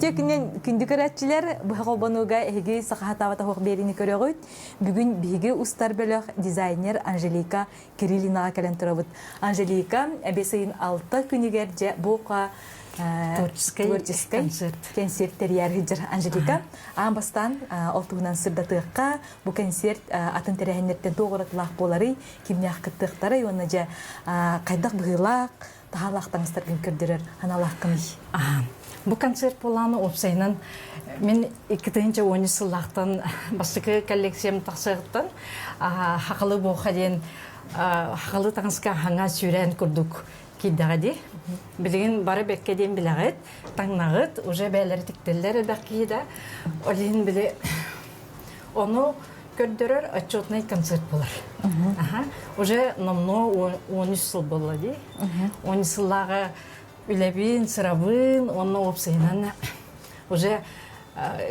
Бүтекінен күндікіретчілер бұғылбануға әйгі сақахатавата хоқ беріні көріғыд. Бүгін бігі ұстар бөліқ дизайнер Анжелика Кириллинаға кәлін тұрабыд. Анжелика әбесейін 6 күнігерде бұқа творческий концерттер ярғыдыр Анжелика. Ағын бастан олтығынан сырдатыққа бұл концерт атын тәрәхінерттен тоғыратылақ болары, кемнеақ қыттықтары, оны жа қайдақ бұғылақ, тағалақтаңыстарғын көрдірер, аналақ қымый. Бұл концерт боланы опсайынан мен 2010 сылақтан бастықы коллекциям тақсығыттан хақылы болға дейін хақылы таңызға хаңа сүйрән күрдік кейдіға де. Білген бары бәкке дейін білағыд, таңнағыд, уже бәлері тіктелері бәккейді. Олейін біле, оны көрдірер отчетный концерт болар. Уже номно 13 сыл болы де. 13 сыллағы үләбін, сырабын, оны опсайынан уже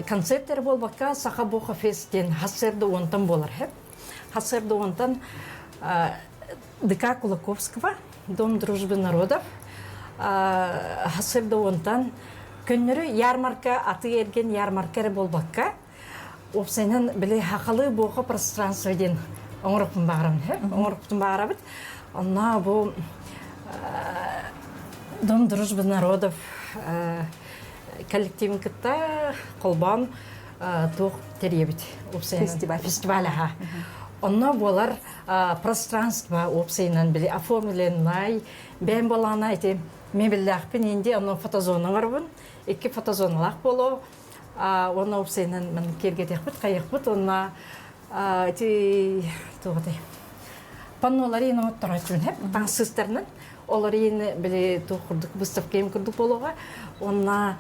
концерттер бол баққа Сақа Боқа фестен Хасерді онтан болар. Хасерді онтан ДК Кулаковского, Дом дружбы народов, Хасерді онтан көннері ярмарка, аты ерген ярмаркары бол баққа опсайынан біле хақалы Боқа пространстводен оңырықпын бағырамын. Оңырықпын бағырабыд. Онна бұл Дом дружбы народов коллективін кітта қолбан тоқ теребіт. Фестиваля. Онна болар пространство опсайынан біле оформленлай, бән болана әйте мебелләқпен енді оның фотозоның арбын. 2 фотозоналақ болу. Оны опсайынан мен кергетек бұд, қайық бұд. Онна паннолары ені ұттар айтуын әп, таңсыздарынан. Олар ені біле тұрдық, выставкейім күрдік болуға. Онна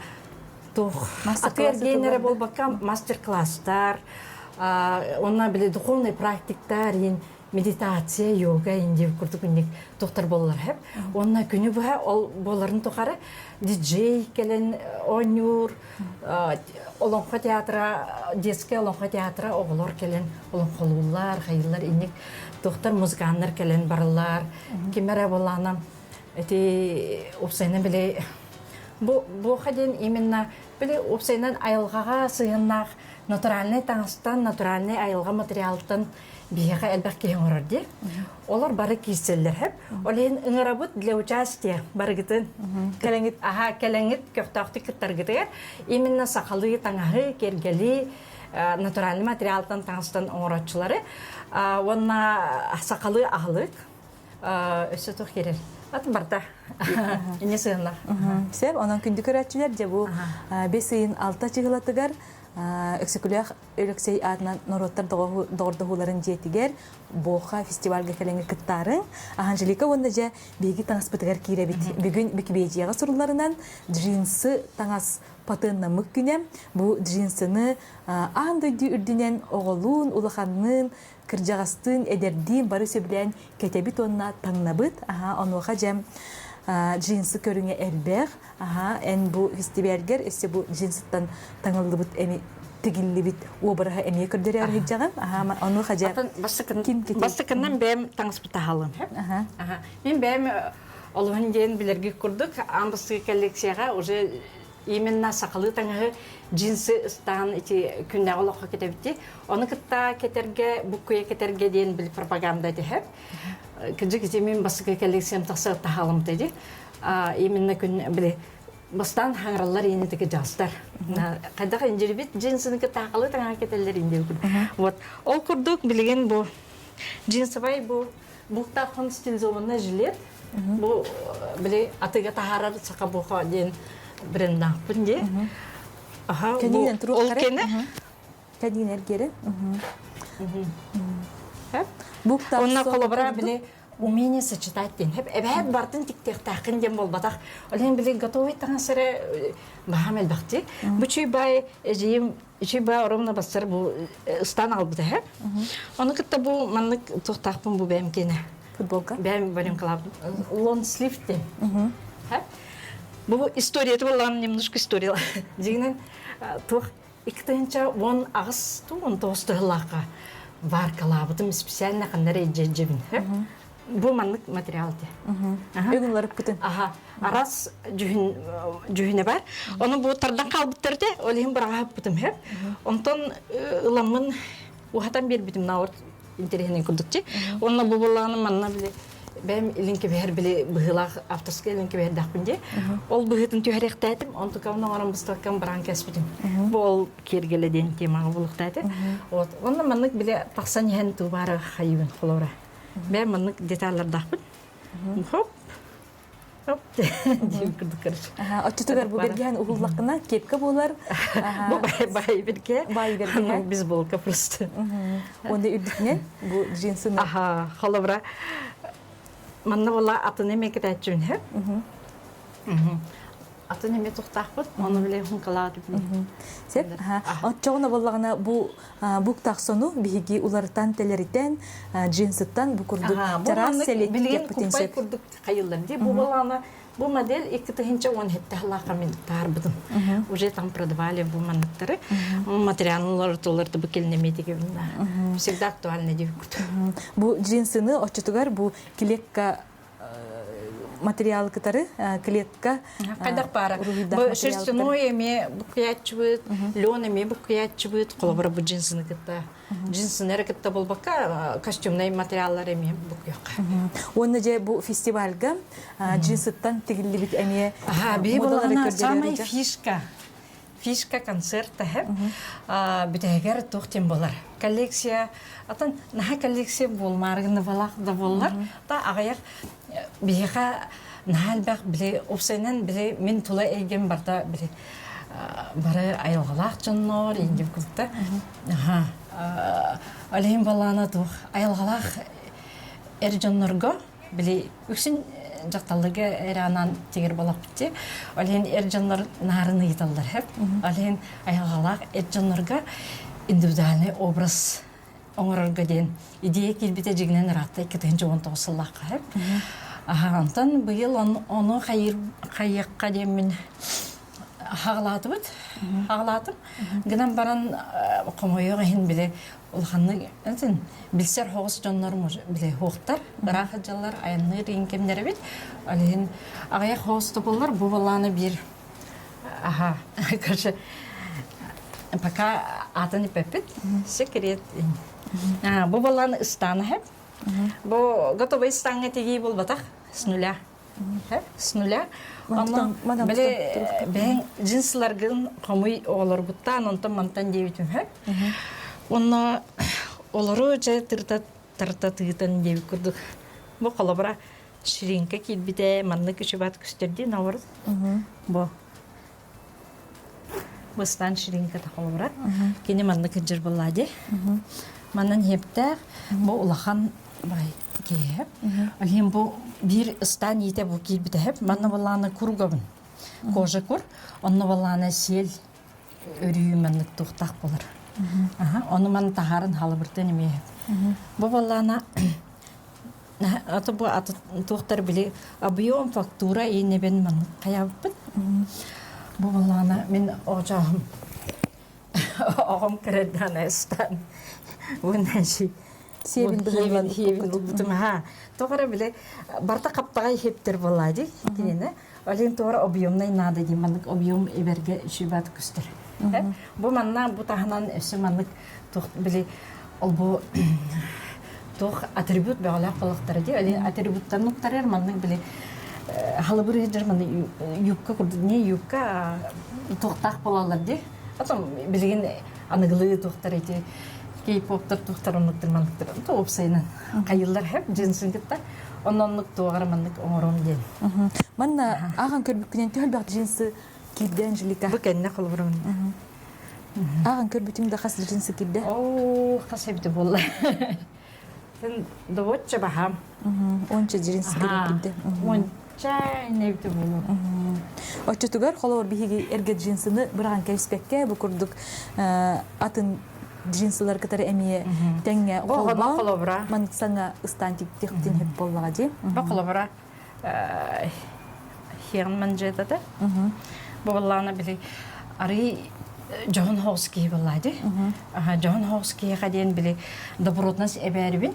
атергенері бол баққа мастер-класстар, онна біле духовный практиктар, медитация, йога, ендев күрдік үндік тоқтар болалар әп. Онна күні бұға боларын тоқары диджей келен, онюр, олонқа театра, детский олонқа театра, оғылар келен, олонқолулар, қайылар, ендік тоқтар музыкандар келен барылар, кемері боланы. Эти опсайнан біле, бұға ден именно біле опсайнан айылғаға сыйыннақ натуральный таңыстан, натуральный айылға материалтын бияға әлбәқ кейін ұрарды. Олар бары кейселдер әп. Олайын ұңырабыд для участия бары гітін. Кәләңіт көптақты күттар гітігер. Именно сақалы таңағы, кергелі, натуральный материалтын таңыстан ұңыратшылары. Онна сақалы ағылық өсі тұқ керер. Атын барда. Ине сыйынлар. Сәп, онан күнді көрәтшілер де бұл 5 сыйын 6 чығылатығар өксікіліғ өліксей атынан нороттар доғырдығыларын жетігер Боқа фестивальға кәліңі күттарын. Анжелика онда жа бейгі таңас бұтығар кейрі біт. Бүгін бекібейжияға сұрыларынан джинсы таңас патынна мұқ күнем. Бұл джинсыны аңдыйды үрдінен оғылын, ұлықанның, кіржағастың, әдерден бары сөбілен кәтәбіт онына таңнабыт. Онуға жам джинсы көріңе әлбәқ. Ән бұл фестивальгер, өсі бұл джинсыттан таңылды бұт әмі тігілі біт обыраға әме көрдері әргіп жағам. Онуға жам бастықынан бәйім таңыз бұта қалым. Мен бәйім олығын дейін білерге көрдік. Амбыстығы коллекцияға уже именно сақалы таңығы джинсы ұстаған күнне олыққа кетебітті. Оны күтта кетерге, бүккөе кетерге дейін біл пропаганда дейіп. Күнжі кезде мен басықы коллекциям тақсы тағалым дейді. Именно күн біле бастан хаңыралар енетігі жастар. Қайдағы инжері бет джинсыны тағалы таңға кетелер ендеу күн. Ол күрдік білеген бұл джинсы бай бұл бұлтақын стилизованный жилет. Бұл біле атыға тағарар сақа бұға дейін бірінді ақпын де. Ол кені? Кәдеген әргері. Онна қолабыра біле умение сочетать ден. Әбәт бартын тіктек тақын ден бол батақ. Олен біле готовый таңасыры бағам әлбақты. Бұчай бай әжейім, үшей бай орымна бастыр бұл ұстан албыды. Оны күтті бұл манлық тоқтақпын бұл бәйім кені. Футболка? Бәйім бәрім қалабын. Лон слив ден. Бұл история, это была немножко история. Дегенен, тоқ, иктенча, он ағыз туын тоғыстығылаққа бар қалабытым специально қандар әджеджебін. бу маннык материал де. Өгүнлөр бүтүн. Аха, арас жүхүне бар. Оны бу тардан калбыттырды, олин барага бутум хеп. Онтон ыламын ухатан бер битим наурт интерехнен курдукчи. Онна бу буланы манна биле бем илинке бер биле быгылак автоска илинке бер дакпынде. Ол быгытын түйректетим, онту камна оран бустаккан баран кеспитим. Бу ол кергеледен темага булуктайды. Вот, онна маннык биле таксан хен тубары хайыбын холора. Бем маннык детальлар дакпын. Хоп. Хоп. Дип курдук карыш. Очтугар бу берген угуллакына кепке болар. Бу бай бирге. Бай берген. Биз болка просто. Онда үрдүкне бу джинсы. Аха, холора. Манна бола атын эме кетечүн хеп. Атын эме туктакпыт, аны биле хункалар дип. Сеп, отчогуна боллагына бу буктаксону биги улартан телеритен джинсыттан бу курдук жарас селет деп бүтүнсө. Бу курдук кайылдар ди. Бу болана бу модель 2-10 хеттахлака мен тарбыдым. Уже там продавали бу манаттары. Материаллар толарды бу келнемедиге бинда. Всегда актуально деп. Бу джинсыны очтугар бу килекка материал катары клетка кайдак бара. Бу шерстяной эме букуячбыт, лён эме букуячбыт, колбара бу джинсыны кытта. Джинсынер кытта болбакка костюмный материаллар эме букуяка. Онна же бу фестивальга джинсыттан тигилибит эме. Би болана самый фишка концерта хеп. Бүтегер тохтем болар. Коллекция атын наха коллекция болмарыгны балак да болар. Та агаяк биха нахалбак биле опсенен биле мен тула эген барда биле бары айылгалак жоннор индип кылды. Алейм балана тух айылгалак жоннорго биле үксүн жакталдыгы эранан тегер болуп битти. Алейн жоннор нарыны италдар хеп. Алейн айылгалак жоннорго индивидуальный образ оңорорго ден идея келбите жигинен ратта 2019 сыллакка хеп. Антон быйыл оны кайыкка демин хаглатыбыт. Хаглатым. Гынан баран комойого хин биле улханны энтен билсер хогус жоннорму биле хоктар, бирах жаллар аянны ринкемдер бит. Алин агая хосту боллар бу баланы бир короче пока атаны пепит секрет. Бу баланы станы хеп. Бу готовый станга теги болбатак с нуля. С нуля. Аны биле бен джинсларгын комуй олор буттан онтон мантан дебитим хеп. Онна олору же тарта тыгытан дебит курдук. Бу колобра ширинка килбите манны кишибат күстөрдү навар. Бу стан ширинка та колобра. Кени манны кыжыр боллади. Маннан хепте бу улахан бай кеп. Алим бу бир стан ите бу килбите хеп. Манна баланы кургабын. Кожа кур. Онна баланы сел өрүү манны туктак болар. Оны ман тахарын халыбыртын эме. Бу баланы аты бу аты туктар биле объем фактура энебен ман каябыт. Бу баланы мен ожагым огом креддан стан. Унаши хевин бутум Тогара биле барта каптагай хептер болады кинене. Алин тора объемный надо ди ман объем эберге шибат күстер. Бу манна бу таханан эсе маннык тох биле ол бу тох атрибут багала калыктар ди. Алин атрибуттан нуктарер маннык биле халыбыр эдер маны юбка курдуне юбка тохтак болалар ди. Атам билген аныгылы тохтар эти кей-поптар тухтарымыктыр манныктыр. То опсайнан кайыллар хеп джинсын кытта. Оннонлук тугар маннык оңором ден. Манна аган көрбүкүнен төлбак джинсы кийден жилика. Бу кенне кылбырым. Аган көрбүтүм да хас джинсы кийде. О, хасебди болла. Сен довотча бахам. Онча джинсы кийде. Онча небди болу. Очтугар холор биги эрге джинсыны бирган кеспекке бу курдук атын джинсылар катары эмие теңге колобра. Ман саңа стантик тихтин хеп боллага ди. Бу колобра херн манжета да. Бу балланы били ари Джон Хоуски балады. Джон Хоуски хаден биле добротнас эбербин.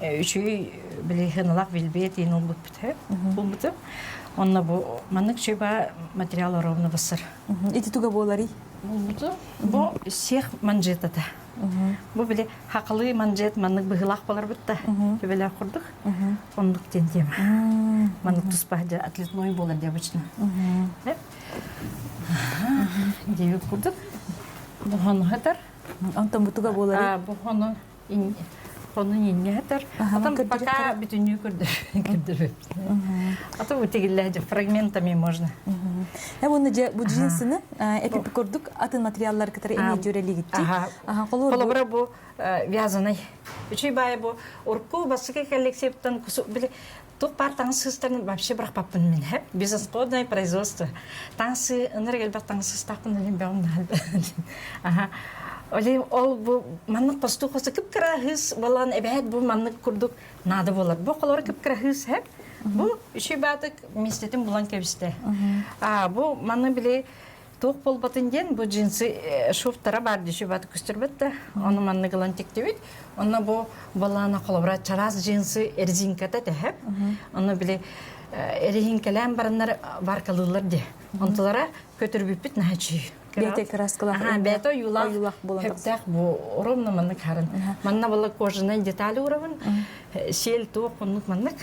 Үшүй биле хыналак билбет ин улбут бит. Булбут. Онна бу маннык чыба материал ровно басыр. Ити туга болари. Булбут. Бу сех манжетата. Бу биле хакылы манжет маннык быгылак болар битта. Биле курдук. Ондук тентем. Маннык туспахда атлетной болар деп обычно. Девик курдук. Буханы хатар. Антон бутуга болари. Буханы инне хатар. Атам пока бүтүнү көрдүр. Ата бутигиллер фрагментами можно. Буны же бу джинсыны эпип көрдүк атын материаллар катары эне жөрели гитти. Колобра бу вязаный. Үчүй бай бу урку басыка коллективтан биле тук пар таңсыстарын вообще брак папын мен хеп бизнес-кодное производство. Таңсы энергия бак таңсы стапын элем беун. Оле ол бу маннык посту хосы кып крахыс балан эбет бу маннык курдук нада болар. Бу колор кып крахыс хеп. Бу үші батык местетин булан кебисте. Бу манны биле тук болбатын ден бу джинсы шуфтара бар үші батык күстүрбетте. Оны манны кылан тектебит. Оны бу балана колобра чарас джинсы эрзинката хеп. Оны биле эрзинкалан барындар бар кылылар де. Онтолара көтөрбүппит нахачы. Бете краскалар. Бето юлак болантак бу ровно маннык харын. Манна бала кожаный детали уровень. Сел тук оннук маннык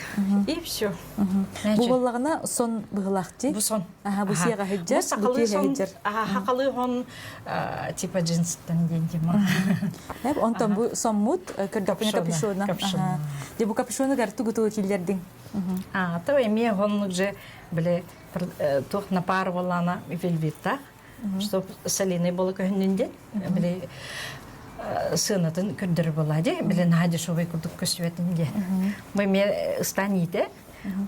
и всё. Бу баллагына сон быгылакчы. Бу сон. Бу сига хиджар, бу тига хиджар. Хакалы хон типа джинстан дендима. Онтон бу сонмут кырдапына капюшона. Де бу капюшона гарту гуту килдердин. То эме хоннук же биле тук на пар балана вельветта. Чтоб солиной было көннүнден, биле сынатын көрдүр болады, биле надешовый курдук көсүбетинде. Бу ме станите,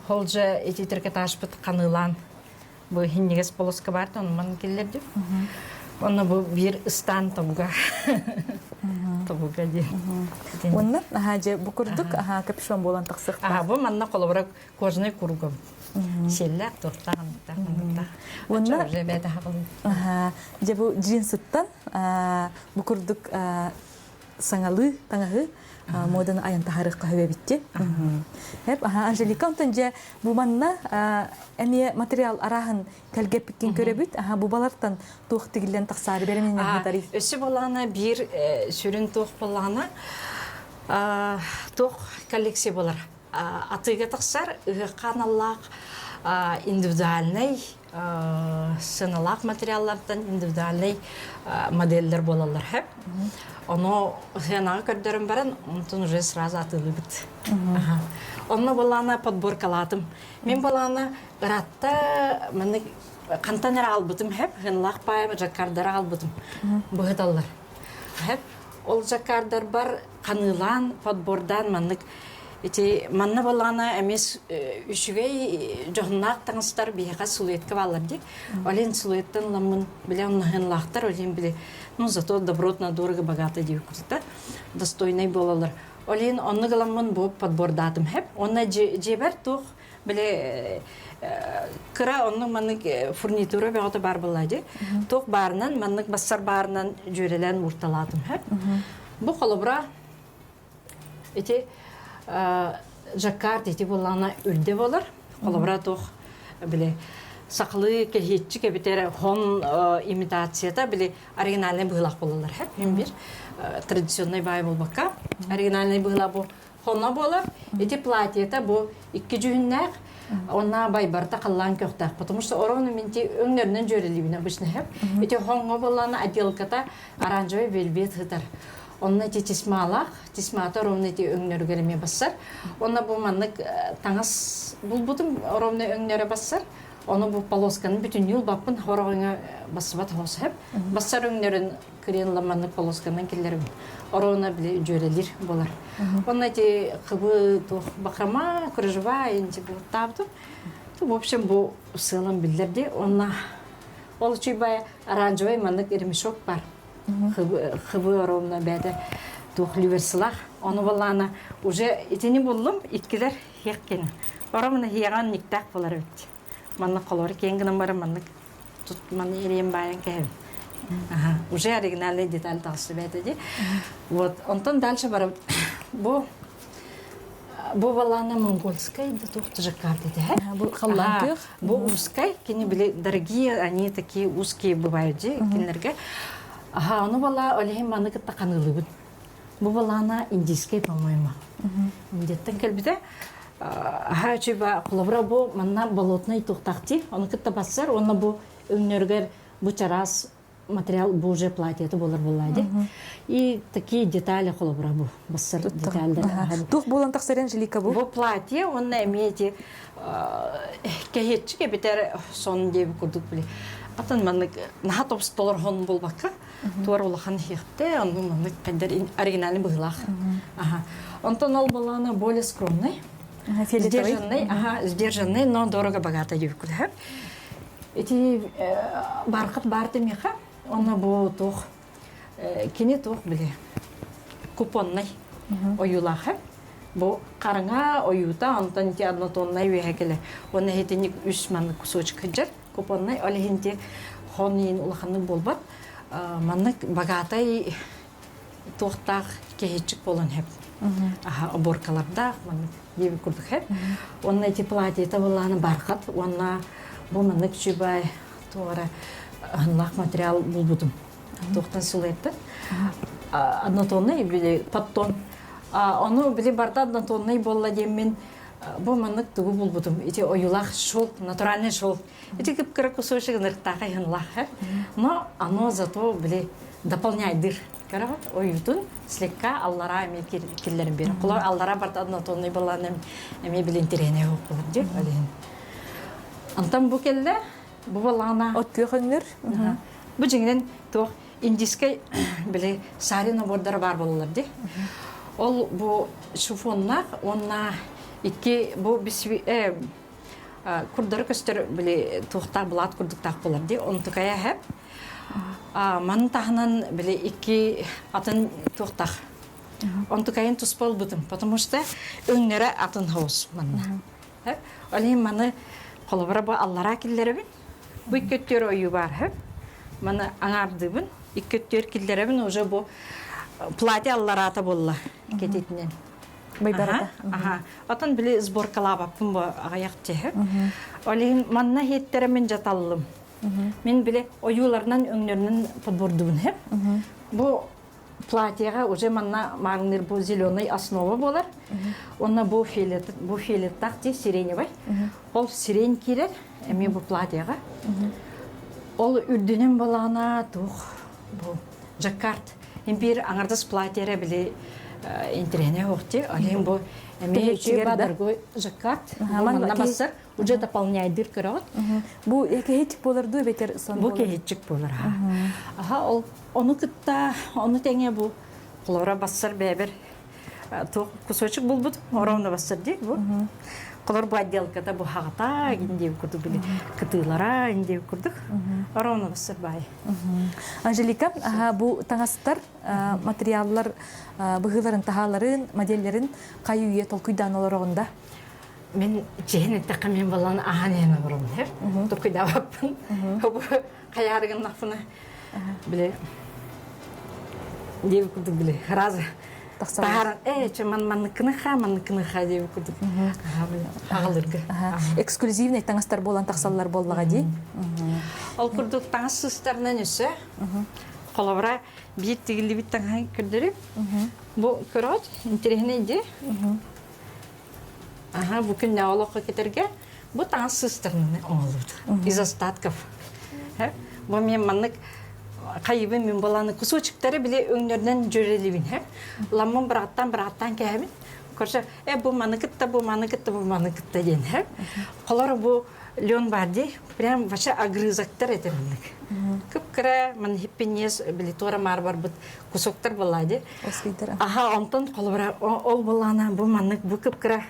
холжа эти трикотаж бит канылан. Бу хиннигес полоска бар, оны ман келерди. Оны бу бир стан табуга. Табуга де. Онна же бу курдук капюшон болан таксык. Бу манна колобрак кожаный кургум. Селлер тортаган. Онна же бета хакылы. Же бу джинсыттан бу курдук саңалы, таңагы модан аян тахарыкка хөбөбитти. Хеп Анжелика онтон же бу манна эме материал арахын келгеп биткен көрөбүт. Бу балартан тух тигилен таксары беремен тариф. Өсү балана бир сүрүн тух балана тух коллекция болар. Атыга таксар каналлак индивидуальный сыналак материаллардан индивидуальный модельлер болалар хеп. Оно хенага көрдөрүм баран, онтон уже сразу атылыбыт. Онно балана подборкалатым. Мен балана ратта мені кантанер албытым хеп, хенлак пайым жаккардар албытым. Бұғыталар. Хеп, ол жаккардар бар канылан подбордан маннык эти манна балана эмес үшүгей жогнак таңыстар бияга сулуетке балар дик. Олен сулуеттен ламын биле оннахын лахтар олен биле. Ну зато добротно, дорого, богато девкуста. Достойный балалар. Олен онны галамын бу подбордатым хеп. Онна жебер тух биле кыра онның маннык фурнитура бягыты бар балады. Тух барынан маннык бассар барынан жөрелен урталатым хеп. Бу колобра эти жаккарт эти булана үрде болар. Колобра тух биле сақлы келхетчі кебетері хон имитацията біле оригинальный бұғылақ болалар. Мен бір традиционный бай болбаққа. Оригинальный бұғылақ бұл хонна болар. Эти платьета бұл 2 жүннәк, онна байбарта қалан көқтақ. Потому что оровны менте өңнерінен жөрелігіне бұшны хеп. Эти хонға боланы отделката оранжевый вельвет хытар. Онна эти тисмалақ, тисмата оровны эти өңнері кереме бассар. Онна бұл маннык таңыз бұл бұтым оровны өңнері бассар. Оны бұл полосканы бүтін юл баппын хорағыңа басыбат хосы хеп. Бассар өңнерін кіренламаны полосканын келерім. Орауына біле жөрелер болар. Оны әте қыбы бақрама, күріжіва, енді бұл табды. В общем, бұл сылым білдерді. Ол чүйбай оранжевый манық ермешок бар. Қыбы орауына бәді ливерсылақ. Оны болағына уже етені болым, иткілер хеқкені. Орауына хеған никтақ болар өтті. Манны колор кеңгенем бар манны тут манны ерем баян кем. Ага, уже оригинальный деталь тахсыбет эди. Вот, онтон дальше барып. Бу балана монгольская, да тух тоже карты, да? Бу халлантых. Бу узкая, кини были дорогие, они такие узкие бывают, да, кинерге. Ага, оно бала олехим маны каттаканылыбын. Бу балана индийская, по-моему. Индияттан келбиде. Ага, чиба кулабра бу манна болотный тухтахти, он кытта бассар, он бу өннергер бу чарас материал бу уже платье, это болар булады. И такие детали кулабра бу бассар детальдер. Тух болан тахсарен жилика бу. Бу платье, он имеете кехетчике битер сон деп курдук били. Атын маннык нахатоп столар хон болбакка. Туар улахан хихте, он маннык кайдар оригинальный быглах. Ага. Онтон ол балана более скромный. Сдержанный, сдержанный, но дорого-богато девку, да? Эти бархат барты меха, он был тух, кини тух были, купонный, оюлаха, бо каранга оюта, он танти однотонный вехекеле, он хитиник усман кусочек хаджар, купонный, олехинти хонин улаханный болбат, маннык богатай тухтах кехичик болан хеп. Оборкаларда, деви курдухет. Он эти платья, это была на бархат, он на буманнык чубай, туара лах материал был бутум. Тухтан сулетта. Однотонный были подтон. Оно были барда однотонный была демин буманнык тугу был бутум. Эти оюлах шел, натуральный шел. Эти кипкара кусочек ныртаха янлах. Но оно зато были дополняет дыр. Карават оютун слегка аллара ами киллерин бер. Кулар аллара барта однотонный баланым ами билин терене окулар деп алин. Антан бу келде бу балана От көхөннөр. бу жеңден тох индийский биле сарина бордар бар болалар ди. Ол бу шуфоннак онна икки бу бисви курдар көстөр биле тохта булат курдуктак болар ди. Он тукая хеп ман тахнан биле икки атын тухтах. Он тукайын туспал бутым, потому что өңнөрө атын хаус манна. Али маны колобра ба аллара киллеребин. Бу иккеттер ою бар хеп. Маны аңардыбын. Иккеттер киллеребин уже бу платье алларата болла кететинен. Байбарата. Атын биле сборкалаба бу аяк техеп. Али манна хеттеремен жаталлым. Мен биле оюларынан өңнөрүнөн подбордубун хеп. Бу платьяга уже манна магнир бу зеленый основа болар. Онна бу фиолет такти сиреневый. Ол сирень кирер, эми бу платьяга. Ол үрдүнөн балана тух бу жаккарт. Бир аңардас платьяра биле интерене хокти. Алим бу эми чебадыргой жаккарт. Манна басар уже дополняет дыр көрөт. Бу кехетчик боларду бетер сон. Бу кехетчик болар. Ол onu кытта, onu теңе бу кулора басар бебер. То кусочек булбут, оромна басар ди бу. Кулор бу отделкада бу хагата индеп курдук биле. Кытылара индеп курдук. Оромна басар бай. Анжелика, бу таңастар материаллар быгыларын тахаларын, моделлерин кайуе толкуйдан олорогунда. Мен жене такамен баланы аханена бурум деп. Толкуйда баппын. Бу каярыгын нафына биле. Деп курдук биле. Разы. Тахар чаман кыныха деп курдук. Агалырга. Эксклюзивный таңастар болан тахсаллар боллага ди. Ол курдук таңсыстарынан өсө. Колобра бир тигилди бит таңга көрдөрүп. Бу көрөт интересне ди. Бу күндө олокко кетерге бу таңсыстарынан оңолду. Из остатков. Бу мен маннык кайыбы мен баланы кусочектери биле өңнөрүнөн жөрелибин. Ламман бираттан кебин. Көрсө, бу маныкытта ден. Колор бу лен барди, прям вообще огрызактар этермек. Кыпкыра мен хиппенес биле тора марбар бут кусоктар балады. Онтон колора ол балана бу манык бу кыпкыра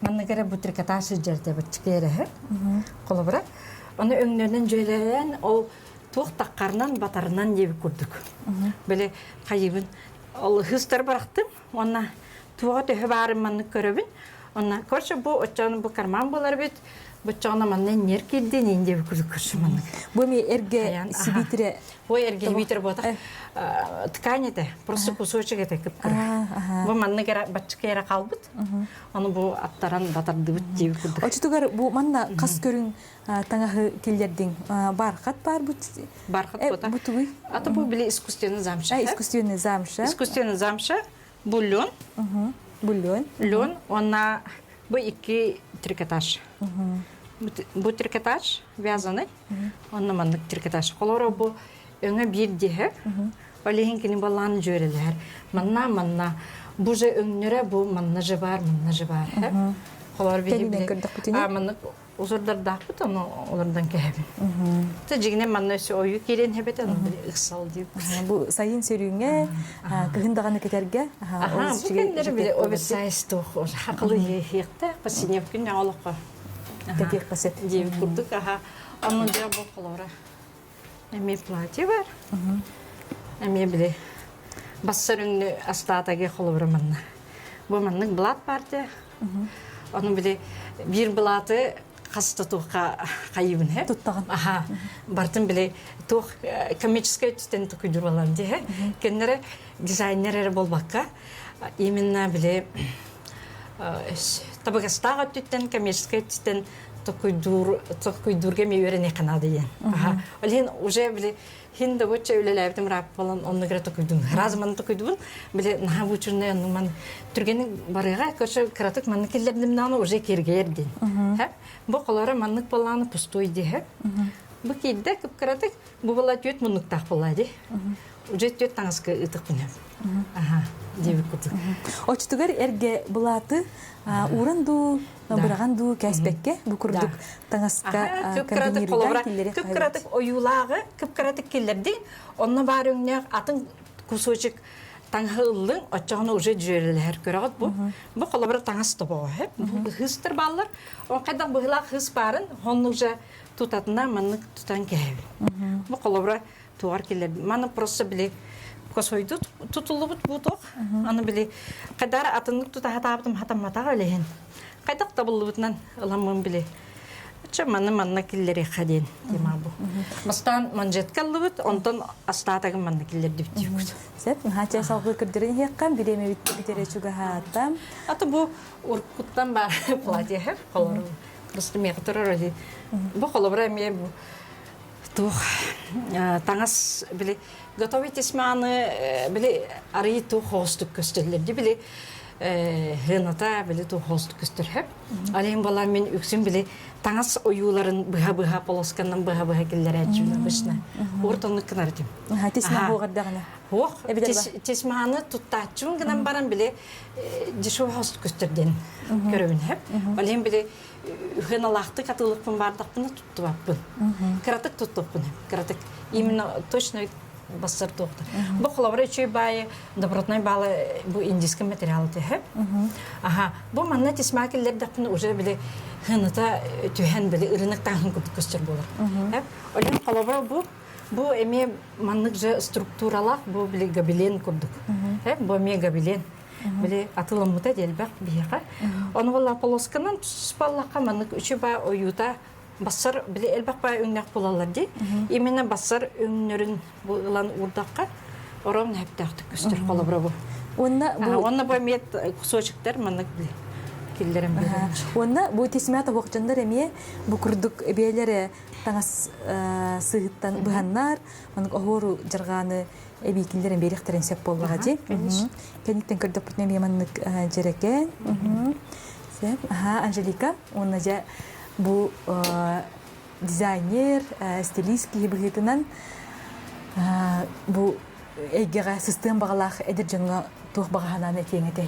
манныгара бу трикотаж жерде бутчкере. Колора аны өңнөрүнөн жөрелен ол тух таккарынан батарынан деп көрдүк. Биле кайыбын ол хыстар барактым. Онна туга төһө барым манны көрөбүн. Онна көрсө бу очон бу карман болар бит. Бычана маннан нер килден инде күрдүк күршүман. Бу ми эрге Аян, аха. сибитре. Ой, эрге битер бота. Ткань это, просто кусочек это кыпкыр. Бу манны кера бачкера калбыт. Аны бу аттаран батардыбыт деп күрдүк. Очтугар бу манна кас көрүн таңахы килдердин бархат бар бу. Бархат бота. Бу тугуй. Ата бу биле искусственный замша. Искусственный замша. Искусственный замша, бу лен. Бульон. Лен, она бу икки трикотаж. Бу трикотаж вязаный. Он маннык трикотаж. Колоро бу өңө бир дихе. Олехин кини балан жөрелер. Манна. Бу же өңнөрө бу манна же бар. Колор Келинен көрдүк бу түнү. маннык узурдар дакпыт, аны олардан кебин. Та жигине манна өсө ою керен хебет, аны ыксал деп. Бу сайын сөрүңө кыгындаганы кетерге. Бу кендер биле оверсайз тох. Хакылы хекте, пасинеп күн алыкка. Тепек пасет. Деп курдук, аны жа бу колора. Эми платье бар. Эми биле бассарын астатаге колора манна. Бу маннык блат партия. Аны биле бир блаты кастатука кайыбын хе. Туттаган. Бартын биле тух коммерческая түстен тукуйдур балам де. Кендере дизайнерлер болбакка именно биле табагастага түттен коммерческая түстен тукуйдурга меверене канады ен. Олен уже биле хинде боча үлеләбдем рап балан онны гра тукуйдун. Разман тукуйдун биле на бучурне ман түргенин барыга көчө кратык манны келдем наны уже кергердин. Бу колора маннык баланы пустой де. Бу кидде кып кратык бу бала төт мунук так болады. Уже төт таңыска ытык бүнем. Деп кутук. Очтугар эрге булаты уранду набыраганду кәспекке бу курдук таңаска комбинирдан киллери. Кып кратык оюлагы, кып кратык келлерди. Онна бар өңнө атын кусочек таңхылын очоны уже жөрелер көрөгөт бу. Бу колобра таңас тобо хеп. Бу хыстыр баллар. Он кайдан быгыла хыс барын, хонну уже тутатына маннык тутан кеби. Бу колобра туар келер. Маны просто биле косойду тутулубут бу ток. Аны биле кайдар атынып тутатаптым хатамматага элен. Кайдак табылыбытнан ыламын биле. Манна киллери хаден дема бу. Бастан манжеткалыбыт, онтон астатагы манна киллер деп диюк. Сеп, хача салгы кирдирен хеккан биреме битере чуга хаттам. Аты бу уркуттан бар платье хеп колор. Просто мектор бу колобра ме бу тух таңас биле готовить исманы биле ари ту хостук көстөлөр ди биле хыната биле ту хостук көстөр хеп. Алем бала мен үксүн биле таңас оюларын быха полоскандан быха келлер ачуна бышна. Ортоны кынардым. Тесма бугардагына. Хох, тесманы туттачун гынан баран биле дешо хост көстөрден көрөбүн хеп. Алем биле хыналакты катылыкпын бардакпын туттубаппын. Кратык туттуппын. Кратык именно точно бассар тоқты. Бұл қолабыра үшей байы добротной балы бұл индийский материалы тәхіп. Бұл манна тесмакелер дақпыны уже біле хыныта түйен біле ұрынықтан күрді көстер болар. Олен қолабыра бұл әме маннық жа структуралақ бұл біле габилен күрдік. Бұл әме габилен. Біле атылымыта делбәк бейіға. Оны бұл полосканан тұспаллаққа маннық үшей бай ойута басар биле элбак бай өңнәк булалар ди. Именно басар өңнөрүн булган урдакка ором хәптәкты көстөр колобра бу. Онна бу мет кусочектер маннык биле. Киллерем биле. Онна бу тесмәтә вакытында эме бу курдук эбеләре таңас сыгыттан быганнар, маннык огору жырганы эби киллерем беректерен сеп болгага ди. Кенеттен көрдөк бүтнеме маннык жерекен. Сеп, Анжелика, онна жа бу дизайнер, стилист кибигитинен бу эгега систем багалах эдер жаңа тух багаһанан этеңете.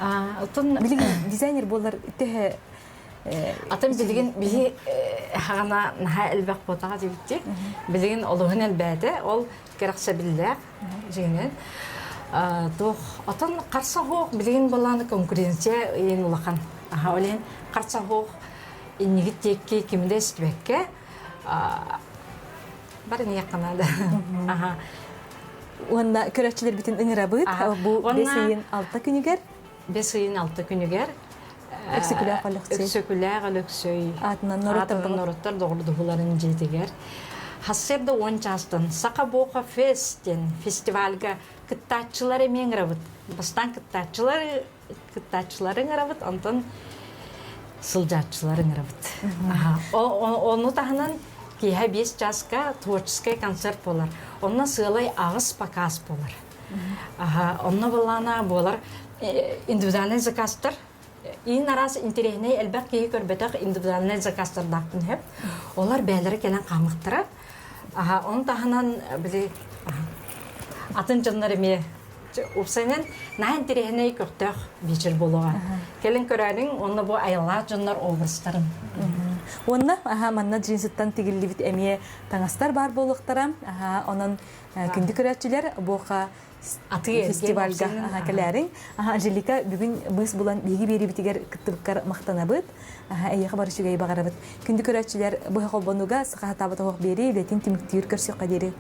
Билген дизайнер болар те атын билген били хагана наха элбак ботага дибитти. Билген олугун элбәте, ол керексе билләр жеңен. Тух атын карса хок билген баланы конкуренция эң улахан. Олен қарса хоқ иннигит текке кимде істебекке бар не яқынады. Онда көрәтчілер бітін үңірі бұд, бұл 5-6 күнігер? 5-6 күнігер. Өксүкүлээх олөхсүй. Өксөкүлээх олөхсөй. Атынан нороттар Атынан нороттар доғырдығыларын жетігер. Хассерді 10 частын Сақа Боқа Фестен фестивальга кыттачылары мен ғырабыт. Бастан кыттачылары ғырабыт, онтан сылжатчылары ғырабыт. Оны тағынан кейхе 5 жасқа творческая концерт болар. Онна сылай ағыз показ болар. Онна болана болар индивидуальный заказтар. Ин арас интересный әлбәт кейі көрбетақ индивидуальный заказтар дақтын хеп. Олар бәлері келен қамықтырап. Оның тағынан білі атын жынлары ме ұпсайнен на интересный көқтіқ бейчір болуға. Келен көрәрің, оны бұл айла жынлар образтарын. Онна манна джинсыттан тигилли бит эмие таңастар бар болуқтарам. Онын күнді көрәтчілер боқа фестивальга келәрин. Анжелика бүгін біз бұлан беги бери битигер кыттыбыккар мақтанабыт. Әйеға барышугай бағарабыт. Күнді көрәтчілер бұға қолбануға сыға табыта оқ бери, үлетін тиміктүйір көрсеққа дері.